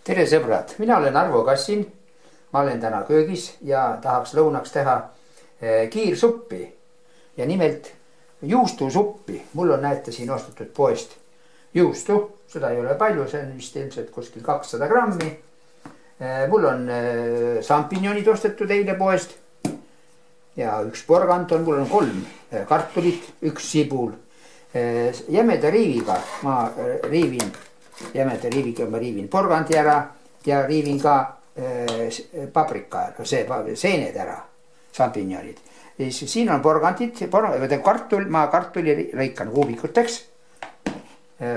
Tere sõbrad, mina olen Arvo Kassin. Ma olen täna köögis ja tahaks lõunaks teha kiirsuppi ja nimelt juustusuppi. Mul on, näete, siin ostetud poest juustu, seda ei ole palju, see on vist ilmselt kuskil 200 grammi. Mul on šampinjonid ostetud eile poest ja üks porgand on, mul on 3 kartulit, 1 sibul. Jämeda riiviga ma riivin porgandi ära ja riivin ka paprika, seened ära, šampinjonid. Siin on porgandid, kartul, ma kartuli lõikan kuubikuteks,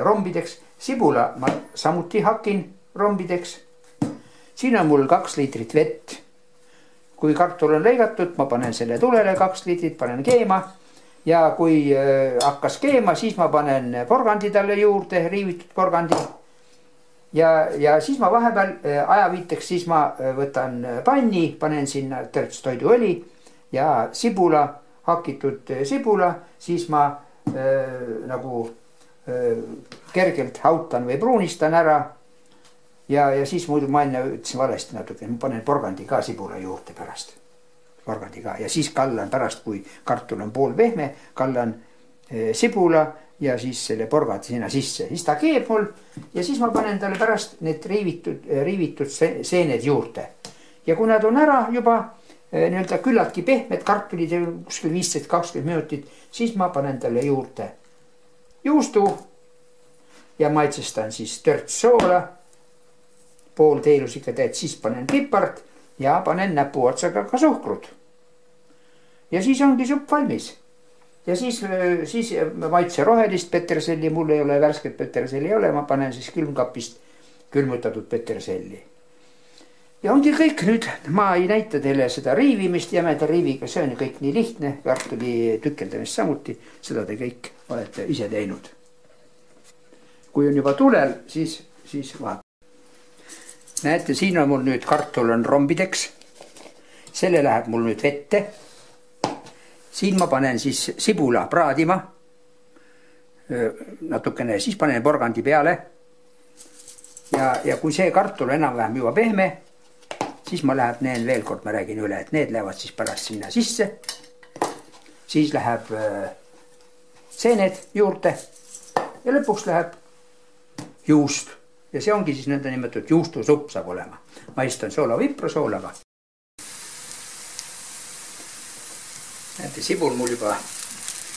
rombideks, sibula ma samuti hakin rombideks. Siin on mul 2 liitrit vett. Kui kartul on lõigatud, ma panen selle tulele 2 liitrit, panen keema ja kui hakkas keema, siis ma panen porgandi talle juurde, riivitud porgandi. Ja siis ma vahepeal ajaviiteks, siis ma võtan panni, panen sinna törts toiduõli ja sibula, hakitud sibula, siis ma kergelt hautan või pruunistan ära. Ja siis muidu ma enne ütlesin valesti natuke, ma panen porgandi ka sibula juurde pärast. Porgandi ka ja siis kallan pärast, kui kartul on pool pehme, kallan sibula ja siis selle porgandi sinna sisse. Siis ta keeb mul ja siis ma panen talle pärast need riivitud seened juurde. Ja kui nad on ära juba küllaltki pehmed kartulid, kuskil 15-20 minutit, siis ma panen talle juurde juustu ja maitsestan siis törts soola, pool teelusikatäit, siis panen pipart ja panen näpu otsaga ka suhkrut. Ja siis ongi supp valmis. Ja siis maitse rohelist peterselli, mul ei ole värsket peterselli ei ole, ma panen siis külmkapist külmutatud peterselli. Ja ongi kõik nüüd, ma ei näita teile seda riivimist jämeda riiviga, see on kõik nii lihtne, kartuli tükeldamist samuti, seda te kõik olete ise teinud. Kui on juba tulel, siis vaat. Näete, siin on mul nüüd kartul on rombideks, selle läheb mul nüüd vette. Siin ma panen siis sibula praadima, natukene, siis panen porgandi peale. Ja kui see kartul enam-vähem juba pehme, siis ma näen veel kord, ma räägin üle, et need lähevad siis pärast sinna sisse. Siis läheb seened juurde ja lõpuks läheb juust. Ja see ongi siis nõnda nimetatud juustusupp saab olema. Maistan soolavipru soolaga. Näete, sibul mul juba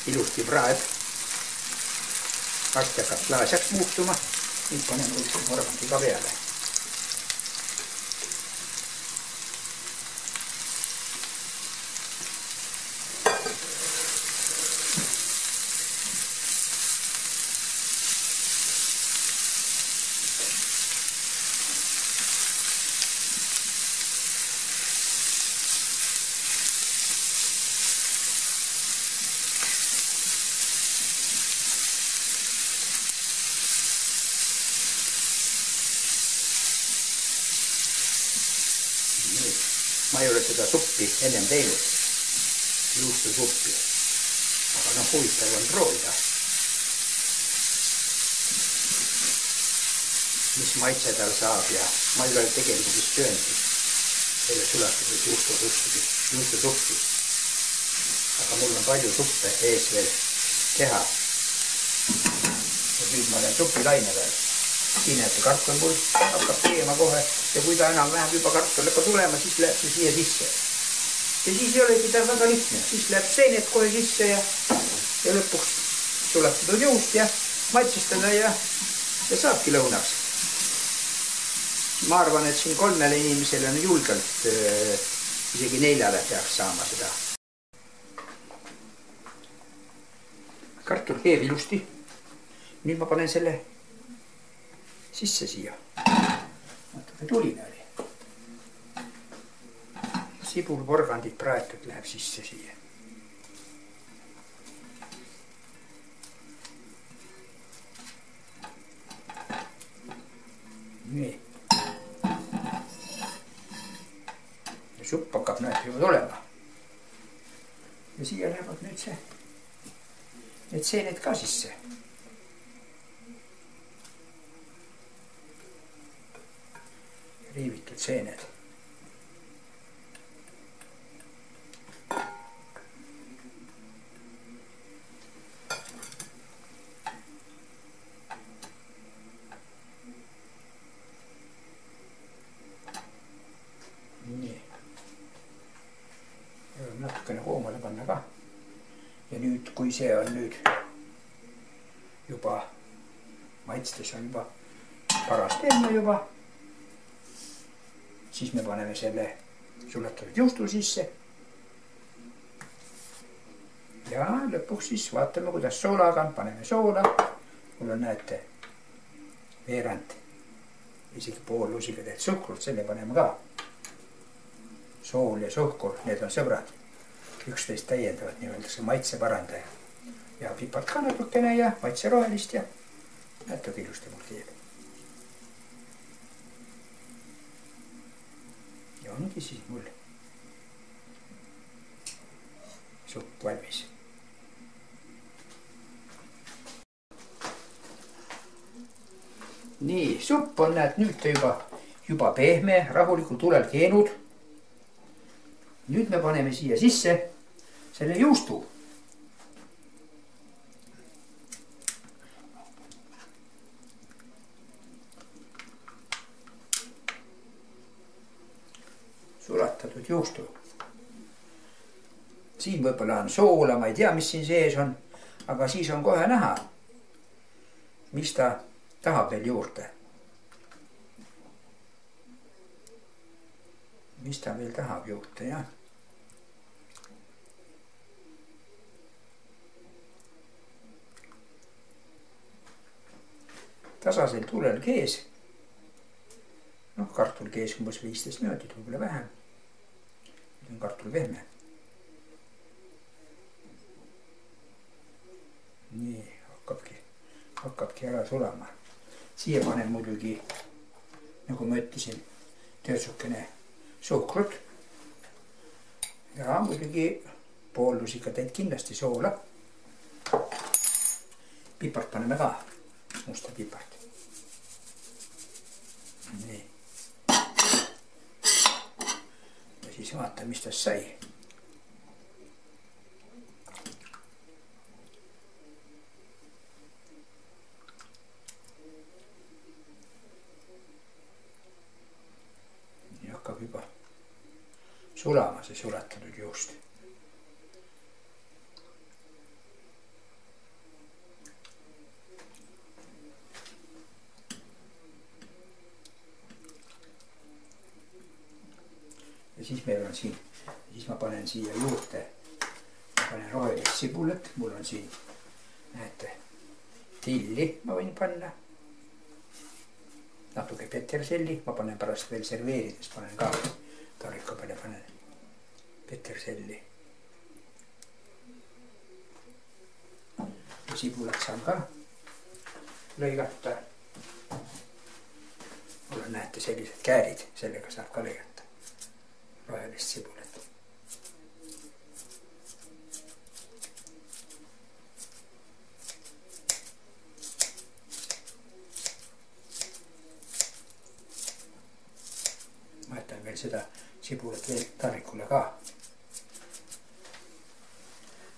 ilusti praeb. Varsti hakkab klaasjaks muutuma. Nüüd panen mul porgandi ka peale. Ma ei ole seda suppi ennem teinud, juustusuppi, aga huvitav on proovida, mis maitse tal saab ja ma ei ole tegelikult vist söönud selle sulatatud juustusuppi, aga mul on palju suppe ees veel teha. Ja nüüd ma olen supilaine veel. Siin näete, kartul mul hakkab keema kohe ja kui ta enam-vähem juba kartul hakkab tulema, siis läheb see siia sisse. Ja siis ei olegi ta väga lihtne, siis läheb seened kohe sisse ja lõpuks sulatatud juust ja maitsestada ja saabki lõunaks. Ma arvan, et siin 3 inimesele on julgelt, isegi 4 peaks saama seda. Kartul keeb ilusti. Nüüd ma panen selle sisse siia. Natuke tuline oli. Sibul porgandid praetud läheb sisse siia. Nii. Ja supp hakkab näete juba tulema. Ja siia lähevad nüüd need seened ka sisse. riivitud seened. Nii. Natukene koomale panna ka. Ja nüüd, kui see on nüüd juba maitstes on juba paras pehme juba, siis me paneme selle sulatatud juustu sisse. Ja lõpuks siis vaatame, kuidas soolaga on. Paneme soola. Mul on, näete, veerand, isegi pool lusikatäit suhkrut, selle paneme ka. Sool ja suhkur, need on sõbrad. Üksteist täiendavad, nii öeldakse maitse parandaja. Ja pipart ka natukene ja maitse rohelist ja näete, kui ilusti mul teeb. Ja ongi siis mul supp valmis. Nii, supp on, näed, nüüd ta juba pehme, rahulikul tulel keenud. Nüüd me paneme siia sisse selle juustu. Sulatatud juustu. Siin võib-olla on soola, ma ei tea, mis siin sees on, aga siis on kohe näha, mis ta tahab veel juurde. Mis ta veel tahab juurde, jah. Tasasel tulel kees. Noh, kartul kees umbes 15 minutit, võib-olla vähem. Nüüd on kartul pehme. Nii, hakkabki ära sulama. Siia panen muidugi, nagu ma ütlesin, töötsukene suhkrut. Ja muidugi pool lusikatäit kindlasti soola. Pipart paneme ka, musta pipart. Nii. Ja siis vaatame, mis tast sai. Nii hakkab juba sulama see sulatatud juust. Ja siis meil on siin, siis ma panen siia juurde, ma panen rohelist sibulat, mul on siin, näete, tilli ma võin panna, natuke peterselli, ma panen pärast veel serveerides, panen ka tarika peale, panen peterselli. Ja sibulat saan ka lõigata. Mul on, näete, sellised käärid, sellega saab ka lõigata. Rohelist sibulat. Ma jätan veel seda sibulat veel tarikule ka.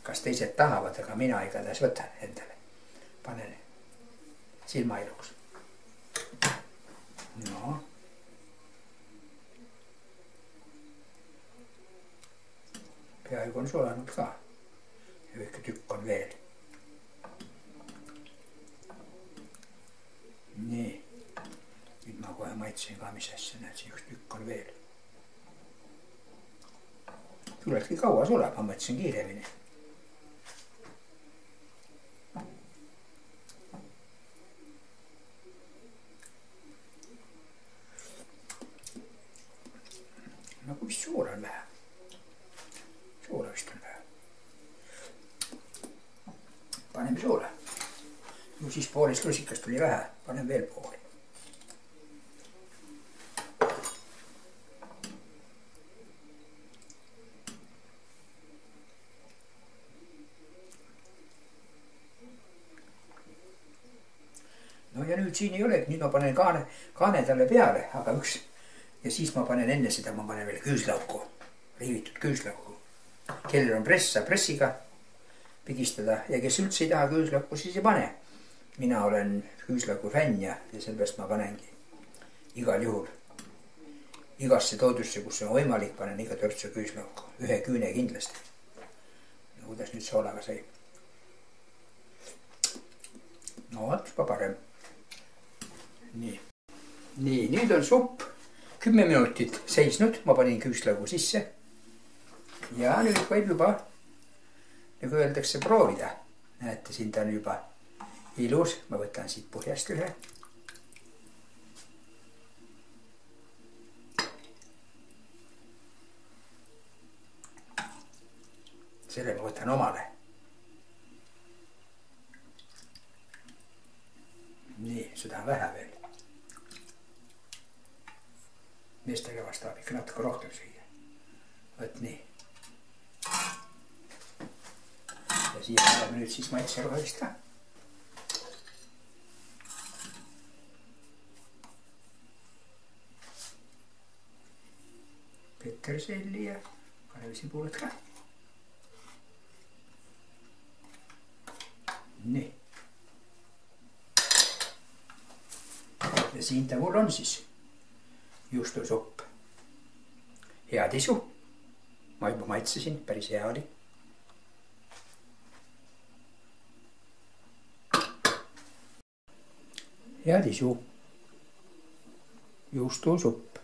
Kas teised tahavad, aga mina igatahes võtan endale. Panen silmailuks. No. Peaaegu on sulanud ka. Ja väike tükk on veel. Nii. Nüüd ma kohe maitsen ka, mis asja, näed, see üks tükk on veel. Tulebki kaua sulab, ma mõtlesin kiiremini. Nagu vist suur on vähe. Soola vist on vähe. Paneme soola. No siis poolest lusikast tuli vähe. Panen veel pooli. No ja nüüd siin ei olegi. Nüüd ma panen kaane talle peale, aga üks ja siis ma panen enne seda, ma panen veel küüslauku, riivitud küüslauku. Kellel on press, saab pressiga pigistada ja kes üldse ei taha küüslauku, siis ei pane. Mina olen küüslauku fänn ja sellepärast ma panengi igal juhul. Igasse toodusse, kus on võimalik, panen iga törtsu küüslauku. Ühe küüne kindlasti. Ja kuidas nüüd soolaga sai? No vaat, juba parem. Nii, nüüd on supp 10 minutit seisnud. Ma panin küüslaugu sisse. Ja nüüd võib juba, nagu öeldakse, proovida. Näete, siin ta on juba ilus. Ma võtan siit põhjast ühe. Selle ma võtan omale. Nii, seda on vähe veel. Meestega vast tahab ikka natuke rohkem süüa. Võt nii. Ja siia paneme nüüd siis maitserohelist ka. Peterselli ja paneme sibulat ka. Nii. Ja siin ta mul on siis juustusupp. Hea tisu. Ma juba maitsesin, päris hea oli. Hea tisu. Juustusupp.